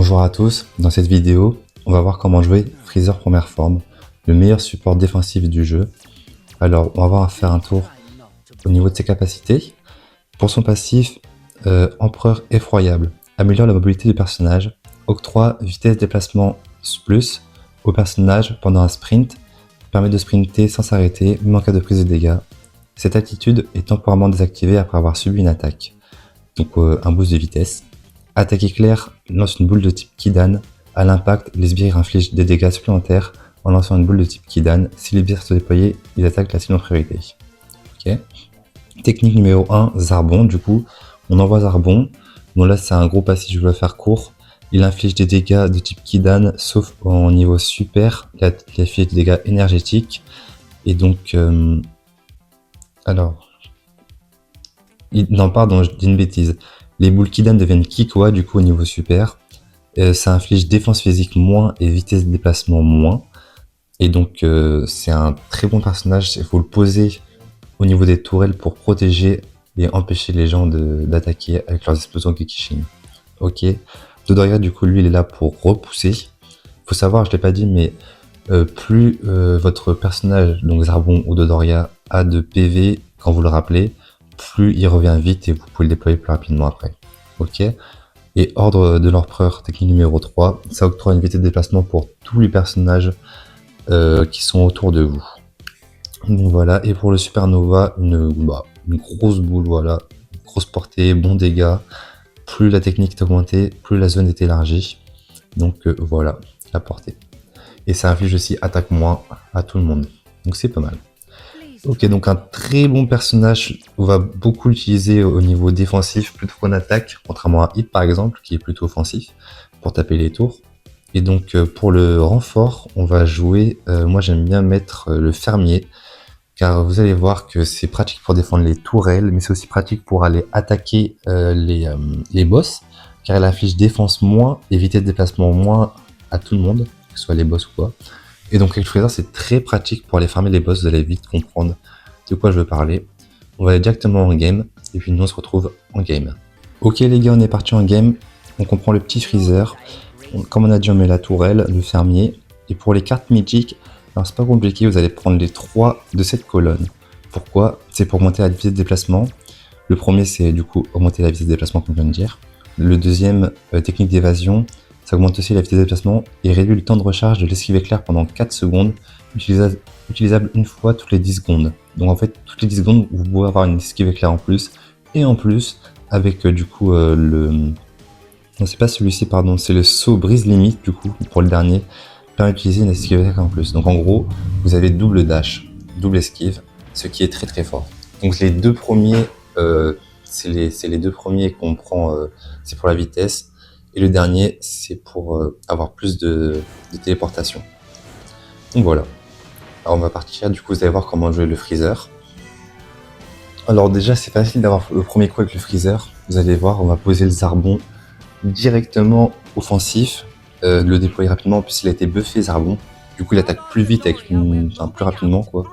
Bonjour à tous, dans cette vidéo, on va voir comment jouer Freezer première forme, le meilleur support défensif du jeu. Alors, on va voir faire un tour au niveau de ses capacités. Pour son passif, Empereur effroyable, améliore la mobilité du personnage, octroie vitesse déplacement plus au personnage pendant un sprint, permet de sprinter sans s'arrêter, même en cas de prise de dégâts. Cette attitude est temporairement désactivée après avoir subi une attaque, donc un boost de vitesse. Attaque éclair lance une boule de type Kidan. À l'impact, les sbires infligent des dégâts supplémentaires en lançant une boule de type Kidan. Si les sbires sont déployés, ils attaquent la cible en priorité. Ok. Technique numéro 1, Zarbon. Du coup, on envoie Zarbon. Bon là, c'est un gros passif, je vais le faire court. Il inflige des dégâts de type Kidan, sauf en niveau super. Il inflige des dégâts énergétiques. Et donc... Non, pardon, je dis une bêtise. Les boules Kidan deviennent Kikoa du coup au niveau super. Ça inflige défense physique moins et vitesse de déplacement moins. Et donc c'est un très bon personnage, il faut le poser au niveau des tourelles pour protéger et empêcher les gens d'attaquer avec leurs explosions Kikishin. Ok. Dodoria du coup lui il est là pour repousser. Faut savoir, je l'ai pas dit, mais plus votre personnage, donc Zarbon ou Dodoria, a de PV quand vous le rappelez, plus il revient vite et vous pouvez le déployer plus rapidement après. Ok. Et ordre de l'empereur, technique numéro 3, ça octroie une vitesse de déplacement pour tous les personnages qui sont autour de vous. Donc voilà, et pour le supernova, une grosse boule, voilà, grosse portée, bon dégâts. Plus la technique est augmentée, plus la zone est élargie. Donc voilà, la portée. Et ça inflige aussi attaque moins à tout le monde. Donc c'est pas mal. Ok, donc un très bon personnage, on va beaucoup l'utiliser au niveau défensif plutôt qu'en attaque, contrairement à Hit par exemple, qui est plutôt offensif, pour taper les tours. Et donc pour le renfort, on va jouer, moi j'aime bien mettre le fermier, car vous allez voir que c'est pratique pour défendre les tourelles, mais c'est aussi pratique pour aller attaquer les boss, car elle inflige défense moins et vitesse de déplacement moins à tout le monde, que ce soit les boss ou quoi. Et donc avec Freezer, c'est très pratique pour aller farmer les boss, vous allez vite comprendre de quoi je veux parler. On va aller directement en game, et puis nous on se retrouve en game. Ok les gars, on est parti en game, on comprend le petit Freezer. Comme on a dit, on met la tourelle, le fermier. Et pour les cartes mythiques, alors c'est pas compliqué, vous allez prendre les 3 de cette colonne. Pourquoi? C'est pour augmenter la vitesse de déplacement. Le premier, c'est du coup augmenter la vitesse de déplacement, comme je viens de dire. Le deuxième, technique d'évasion, ça augmente aussi la vitesse de déplacement et réduit le temps de recharge de l'esquive éclair pendant 4 secondes, utilisable une fois toutes les 10 secondes. Donc en fait, toutes les 10 secondes, vous pouvez avoir une esquive éclair en plus. Et en plus, avec du coup le... Non, c'est pas celui-ci, pardon, c'est le saut brise limite, du coup, pour le dernier, permet d'utiliser une esquive éclair en plus. Donc en gros, vous avez double dash, double esquive, ce qui est très très fort. Donc les deux premiers, c'est les deux premiers qu'on prend, c'est pour la vitesse. Et le dernier, c'est pour avoir plus de téléportation. Donc voilà. Alors on va partir, du coup vous allez voir comment jouer le Freezer. Alors déjà c'est facile d'avoir le premier coup avec le Freezer. Vous allez voir, on va poser le Zarbon directement offensif. Le déployer rapidement, en plus il a été buffé Zarbon. Du coup il attaque plus vite, enfin plus rapidement quoi.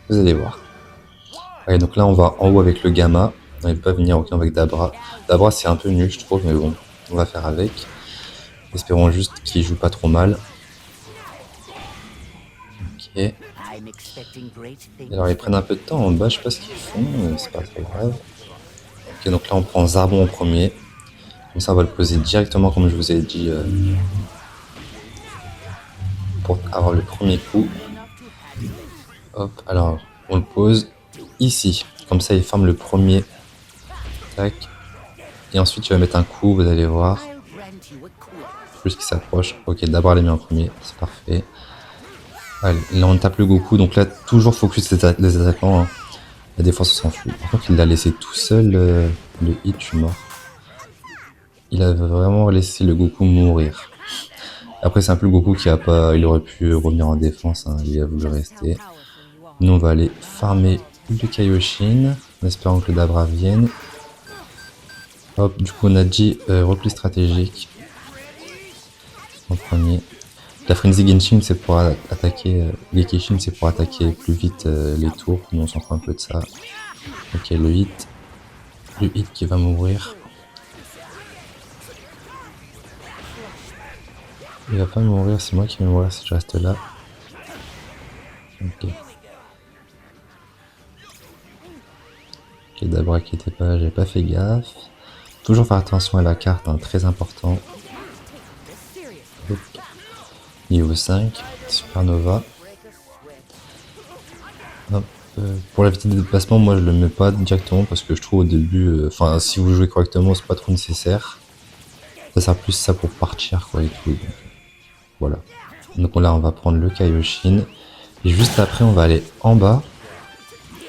Vous allez voir. Allez, donc là on va en haut avec le Gamma. On ne peut pas venir avec Dabra. Dabra c'est un peu nul je trouve, mais bon, on va faire avec. Espérons juste qu'il joue pas trop mal. Ok. Alors ils prennent un peu de temps en bas, je sais pas ce qu'ils font, c'est pas très grave. Ok, donc là on prend Zarbon en premier. Comme ça on va le poser directement comme je vous ai dit pour avoir le premier coup. Hop, alors on le pose ici. Comme ça il forme le premier. Tac. Et ensuite il va mettre un coup, vous allez voir. Plus qu'il s'approche. Ok, d'abord les mis en premier, c'est parfait. Allez, là on tape le Goku, donc là toujours focus les attaquants. Hein. La défense s'enfuit. Par contre il l'a laissé tout seul, le hit, je suis mort. Il a vraiment laissé le Goku mourir. Après c'est un peu le Goku qui a pas... Il aurait pu revenir en défense, hein, il a voulu rester. Nous on va aller farmer le Kaioshin, en espérant que le Dabra vienne. Hop, du coup on a dit repli stratégique. En premier. La Frenzy Genshin c'est pour attaquer... Gekishin c'est pour attaquer plus vite les tours, nous on s'en fout un peu de ça. Ok, le hit. Le hit qui va mourir. Il va pas mourir, c'est moi qui vais mourir si je reste là. Ok. Ok, d'abord inquiétez pas, j'ai pas fait gaffe. Toujours faire attention à la carte, hein, très important. Hop. Niveau 5, Supernova. Hop. Pour la vitesse de déplacement, moi je le mets pas directement parce que je trouve au début, enfin si vous jouez correctement, c'est pas trop nécessaire. Ça sert plus ça pour partir quoi et tout. Donc, voilà. Donc là on va prendre le Kaioshin. Et juste après on va aller en bas.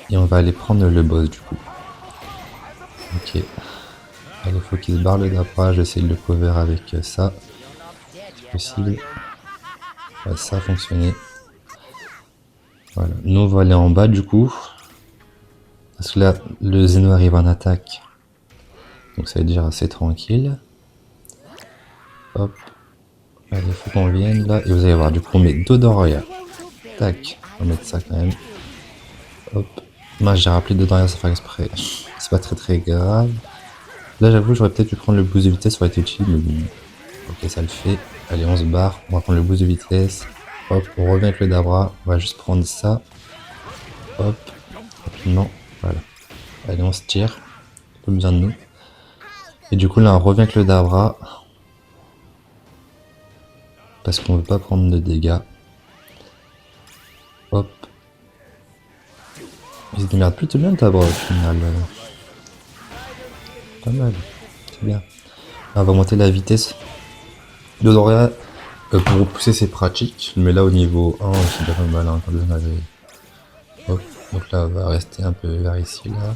Et on va aller prendre le boss du coup. Ok. Allez, faut qu'il se barre le Dapra, j'essaie de le cover avec ça. C'est possible. Ouais, ça a fonctionné. Voilà. Nous on va aller en bas du coup. Parce que là, le Zeno arrive en attaque. Donc ça veut dire assez tranquille. Hop. Allez, faut qu'on vienne là. Et vous allez voir, du coup on met Dodoria. Tac. On va mettre ça quand même. Hop. Moi j'ai rappelé Dodoria sans faire exprès. C'est pas très grave. Là j'avoue j'aurais peut-être pu prendre le boost de vitesse, ça aurait été utile, mais bon. Ok, ça le fait. Allez, on se barre. On va prendre le boost de vitesse. Hop, on revient avec le Dabra. On va juste prendre ça. Hop. Rapidement. Voilà. Allez, on se tire. Pas besoin de nous. Et du coup, là, on revient avec le Dabra. Parce qu'on veut pas prendre de dégâts. Hop. Il se démerde plutôt bien le Dabra au final. Pas mal. C'est bien. Là, on va monter la vitesse. Dodoria, pour repousser, c'est pratique. Mais là, au niveau 1, c'est déjà pas mal. Hein, quand on avait... Hop. Donc là, on va rester un peu vers ici, là.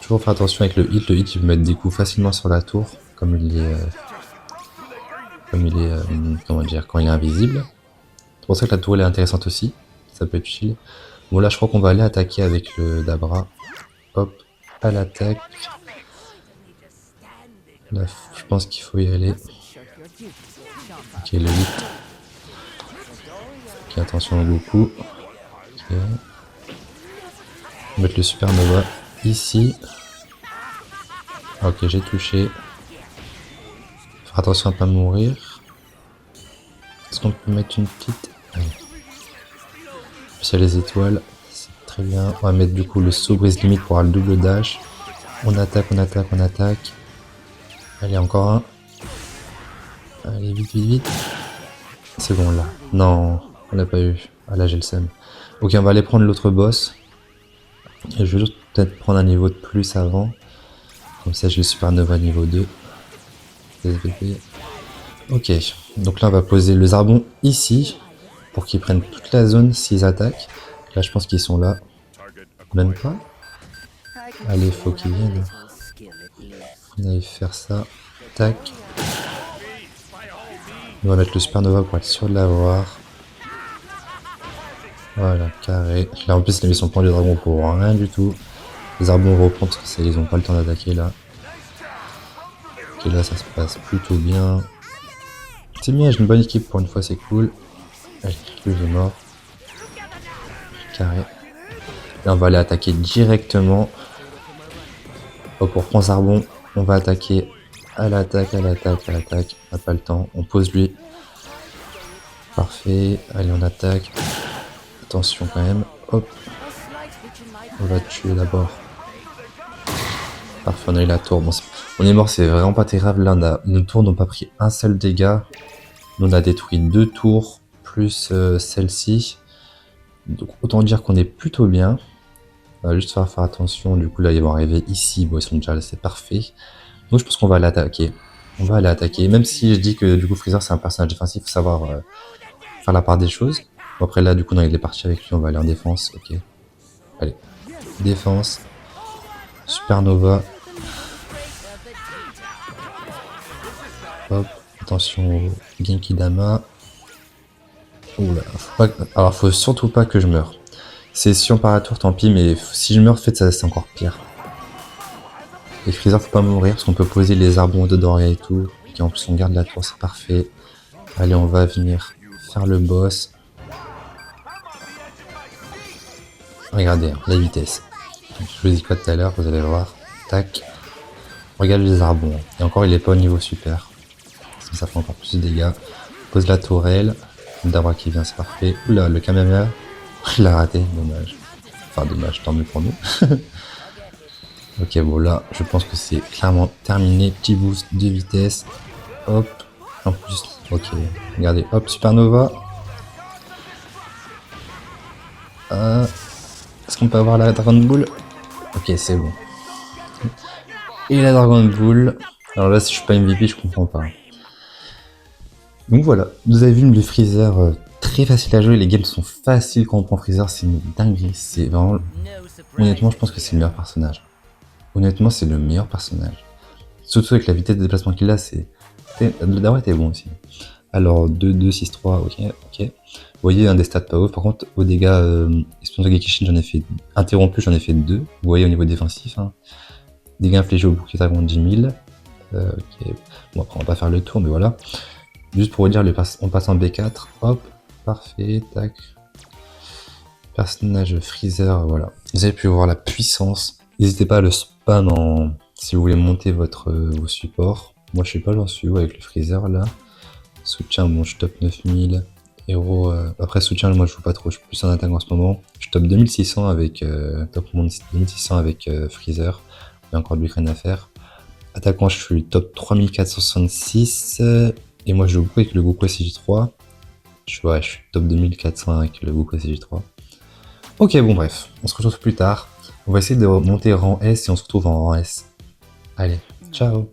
Toujours faire attention avec le hit. Le hit, il peut mettre des coups facilement sur la tour. Comme il est... comment dire, quand il est invisible. C'est pour ça que la tour elle est intéressante aussi. Ça peut être utile. Bon là je crois qu'on va aller attaquer avec le Dabra. Hop, à l'attaque. Là je pense qu'il faut y aller. Ok, le 8. Ok, attention au Goku. Ok. On va mettre le Supernova ici. Ok, j'ai touché. Faire attention à ne pas mourir. Est-ce qu'on peut mettre une petite... Allez. Puis les étoiles, c'est très bien. On va mettre du coup le saut brise limite pour avoir le double dash. On attaque, on attaque, on attaque. Allez, encore un. Allez, vite, vite, vite. C'est bon là. Non, on l'a pas eu. Ah là, j'ai le seum. Ok, on va aller prendre l'autre boss. Et je vais juste peut-être prendre un niveau de plus avant. Comme ça, j'ai le Supernova niveau 2. SVP. Ok, donc là, on va poser le Zarbon ici. Pour qu'ils prennent toute la zone s'ils attaquent. Là, je pense qu'ils sont là. Même pas. Allez, faut qu'ils viennent. On va faire ça. Tac. On va mettre le Supernova pour être sûr de l'avoir. Voilà, carré. Là, en plus, ils sont pas les dragons pour rien du tout. Les arbres vont reprendre parce qu'ils ont pas le temps d'attaquer là. Ok, là, ça se passe plutôt bien. C'est bien, j'ai une bonne équipe pour une fois, c'est cool. Allez, lui est mort. Carré. Là, on va aller attaquer directement. Hop, pour prendre Zarbon, on va attaquer à l'attaque, à l'attaque, à l'attaque. On n'a pas le temps, on pose lui. Parfait, allez, on attaque. Attention quand même, hop. On va tuer d'abord. Parfait, on a eu la tour. Bon, on est mort, c'est vraiment pas terrible. Là, nos tours n'ont pas pris un seul dégât. Nous, on a détruit 2 tours, plus celle-ci. Donc, autant dire qu'on est plutôt bien. On va juste faire attention. Du coup, là, ils vont arriver ici. Bon, ils sont déjà là, c'est parfait. Donc, je pense qu'on va l'attaquer. On va aller attaquer. Même si je dis que, du coup, Freezer, c'est un personnage défensif, il faut savoir faire la part des choses. Bon, après, là, du coup, non, il est parti avec lui. On va aller en défense. Ok. Allez. Défense. Supernova. Hop, attention au Genki Dama. Oula, alors faut surtout pas que je meure. C'est si on part à tour, tant pis, mais si je meurs, en fait, ça c'est encore pire. Les Freezer, faut pas mourir, parce qu'on peut poser les arbres de Doria et tout. Et en plus, on garde la tour, c'est parfait. Allez, on va venir faire le boss. Regardez, hein, la vitesse. Je vous dis pas tout à l'heure, vous allez voir. Tac. Regardez les arbres. Et encore, il est pas au niveau super. Ça fait encore plus de dégâts. pose la tourelle. Dabra qui vient, c'est parfait. Oula, le Kamehameha. Je l'ai raté, dommage. Enfin, dommage, tant mieux pour nous. Ok, bon là, je pense que c'est clairement terminé. Petit boost de vitesse. Hop. En plus, ok. Regardez, hop, Supernova. Est-ce qu'on peut avoir la Dragon Ball? Ok, c'est bon. Et la Dragon Ball. Alors là, si je suis pas MVP, je comprends pas. Donc voilà, vous avez vu le Freezer très facile à jouer. Les games sont faciles quand on prend Freezer, c'est une dinguerie. C'est vraiment. Honnêtement, je pense que c'est le meilleur personnage. Honnêtement, c'est le meilleur personnage. Surtout avec la vitesse de déplacement qu'il a, c'est. D'abord, était bon aussi. Alors, 2, 2, 6, 3, ok, ok. Vous voyez, un des stats pas ouf. Par contre, aux dégâts Explosion Gekishin, j'en ai fait. Interrompu, j'en ai fait 2. Vous voyez, au niveau défensif. Hein. Dégâts infligés au bouclier dragon 10 000. Ok. Bon, après, on va pas faire le tour, mais voilà. Juste pour vous dire, on passe en B4. Hop, parfait, tac. Personnage Freezer, voilà. Vous avez pu voir la puissance. N'hésitez pas à le spam si vous voulez monter vos supports. Moi, je suis pas j'en suis avec le Freezer là. Soutien, bon, je top 9000. Héros, après soutien, moi je joue pas trop, je suis plus en attaque en ce moment. Je top 2600 avec top monde 2600 avec Freezer. Il y a encore du rien à faire. Attaquant, je suis top 3466. Et moi je joue beaucoup avec le Goku SJ3. Je suis top 2400 avec le Goku SJ3. Ok, bon bref, on se retrouve plus tard. On va essayer de monter rang S et on se retrouve en rang S. Allez, ciao!